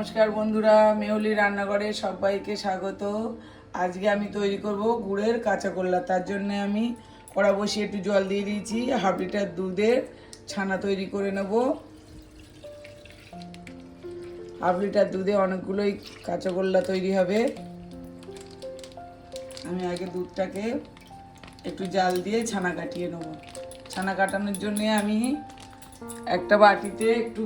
নমস্কার বন্ধুরা, মেহুলি রান্নাঘরে সবাইকে স্বাগত। আজকে আমি তৈরি করব গুড়ের কাঁচা গোল্লা। তার জন্য আমি কড়া বসিয়ে একটু জল দিয়ে দিয়েছি। হাফ লিটার দুধের ছানা তৈরি করে নেব। হাফ লিটার দুধে অনেকগুলোই কাঁচা গোল্লা তৈরি হবে। আমি আগে দুধটাকে একটু জাল দিয়ে ছানা কাটিয়ে নেব। ছানা কাটানোর জন্য আমি একটা বাটিতে একটু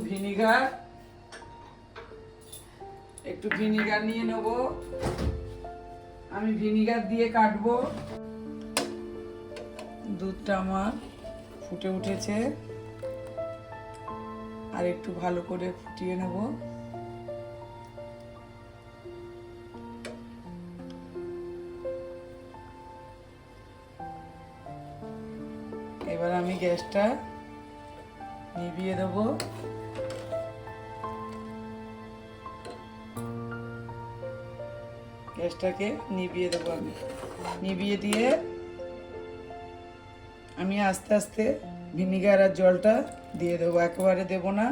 ভিনিগার নিয়ে নেব। আমি ভিনিগার দিয়ে কাটবো। দুধটা আমার ফুটে উঠেছে, আর একটু ভালো করে ফুটিয়ে নেব। এবার আমি গ্যাসটা নিভিয়ে দেবো। গ্যাসটাকে নিভিয়ে দেবো। আমি নিভিয়ে দিয়ে আমি আস্তে আস্তে ভিনিগার আর জলটা দিয়ে দেবো, একেবারে দেবো না।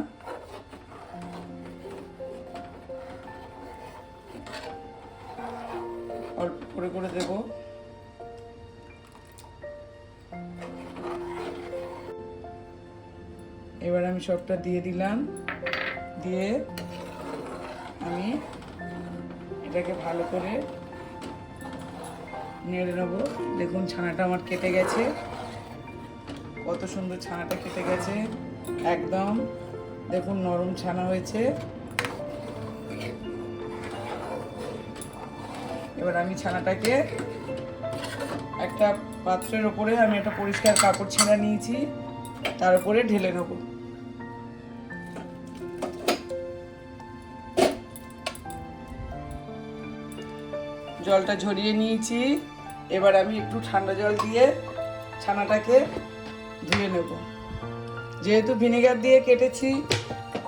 অল্প করে করে দেব। এবার আমি সবটা দিয়ে দিলাম। দিয়ে আমি এটাকে ভালো করে নেড়ে নেবো। দেখুন ছানাটা আমার কেটে গেছে, কত সুন্দর ছানাটা কেটে গেছে। একদম দেখুন নরম ছানা হয়েছে। এবার আমি ছানাটাকে একটা পাত্রের ওপরে আমি একটা পরিষ্কার কাপড় ছেঁড়া নিয়েছি, তার উপরে ঢেলে নেবো। জলটা ঝরিয়ে নিয়েছি। এবার আমি একটু ঠান্ডা জল দিয়ে ছানাটাকে ধুয়ে নেব। যেহেতু ভিনেগার দিয়ে কেটেছি,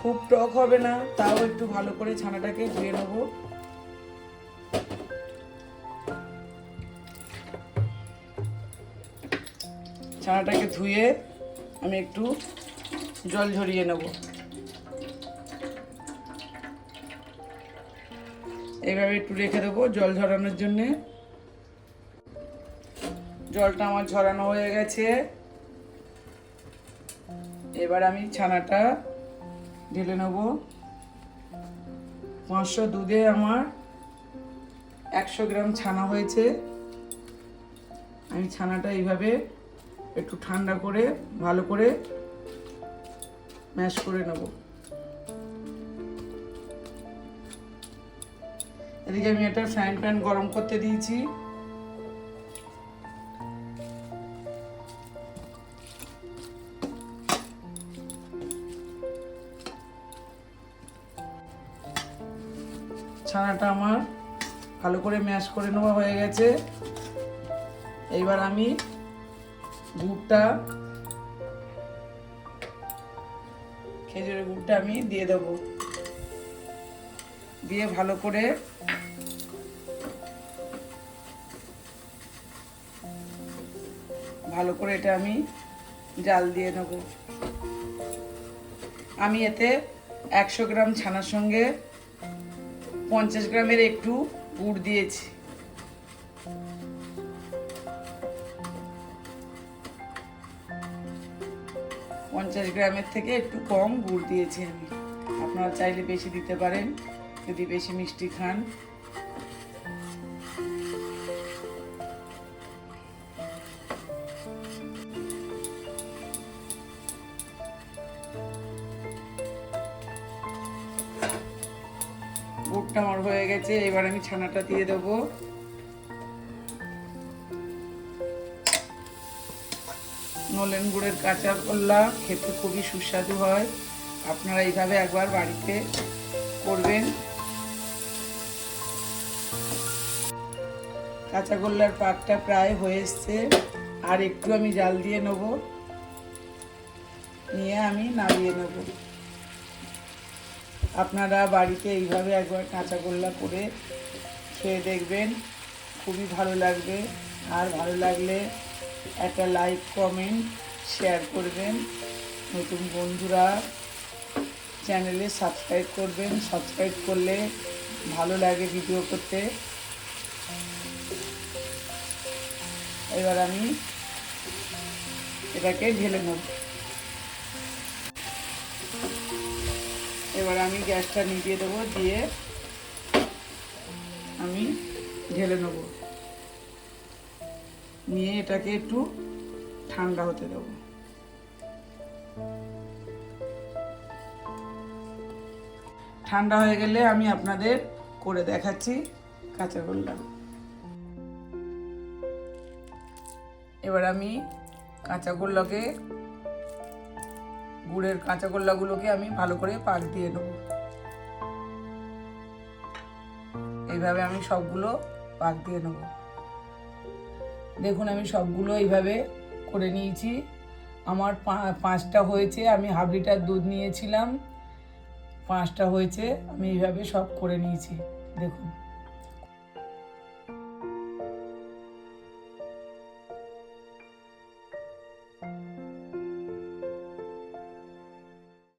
খুব টক হবে না, তাও একটু ভালো করে ছানাটাকে ধুয়ে নেব। ছানাটাকে ধুয়ে আমি একটু জল ঝরিয়ে নেব। এইভাবে একটু রেখে দেবো জল ঝরানোর জন্যে। জলটা আমার ঝরানো হয়ে গেছে। এবার আমি ছানাটা ঢেলে নেব। 500 দুধে আমার 100 গ্রাম ছানা হয়েছে। আমি ছানাটা এইভাবে একটু ঠান্ডা করে ভালো করে ম্যাশ করে নেব। এদিকে আমি একটা ফ্রাইং প্যান গরম করতে দিয়েছি। ছানাটা আমার ভালো করে ম্যাশ করে নেওয়া হয়ে গেছে। এইবার আমি খেজুরের গুড়টা আমি দিয়ে দেবো। দিয়ে ভালো করে এটা আমি জাল দিয়ে নেব। আমি এতে 100 গ্রাম ছানার সঙ্গে 50 গ্রামের একটু গুড় দিয়েছি। পঞ্চাশ গ্রামের থেকে একটু কম গুড় দিয়েছি আমি। আপনারা চাইলে বেশি দিতে পারেন যদি বেশি মিষ্টি খান। গুড়টা আমার হয়ে গেছে। এবার আমি ছানাটা দিয়ে দেবো। নলেন গুড়ের কাঁচা গোল্লা খেতে খুবই সুস্বাদু হয়। আপনারা এইভাবে একবার বাড়িতে করবেন। কাঁচা গোল্লার পাকটা প্রায় হয়ে এসছে, আর একটু আমি জাল দিয়ে নেব। নিয়ে আমি নামিয়ে নেব। আপনারা বাড়িতে এইভাবে একবার কাঁচা গোল্লা করে খেয়ে দেখবেন, খুবই ভালো লাগবে। আর ভালো লাগলে একটা লাইক, কমেন্ট, শেয়ার করবেন। নতুন বন্ধুরা চ্যানেলে সাবস্ক্রাইব করবেন, সাবস্ক্রাইব করলে ভালো লাগে ভিডিও করতে। এবার আমি এটাকে ঢেলে নেব। এবার আমি গ্যাসটা নিভিয়ে দেবো, দিয়ে আমি ঢেলে নেব, নিয়ে এটাকে একটু ঠান্ডা হতে দেবো। ঠান্ডা হয়ে গেলে আমি আপনাদের করে দেখাচ্ছি কাঁচা গোল্লা। এবার আমি কাঁচা গোল্লাকে, গুড়ের কাঁচা গোল্লাগুলোকে আমি ভালো করে পাক দিয়ে নেব। এইভাবে আমি সবগুলো পাক দিয়ে নেব। দেখুন আমি সবগুলো এইভাবে করে নিয়েছি। আমার 5টা হয়েছে। আমি হাফ লিটার দুধ নিয়েছিলাম, 5টা হয়েছে। আমি এইভাবে সব করে নিয়েছি। দেখুন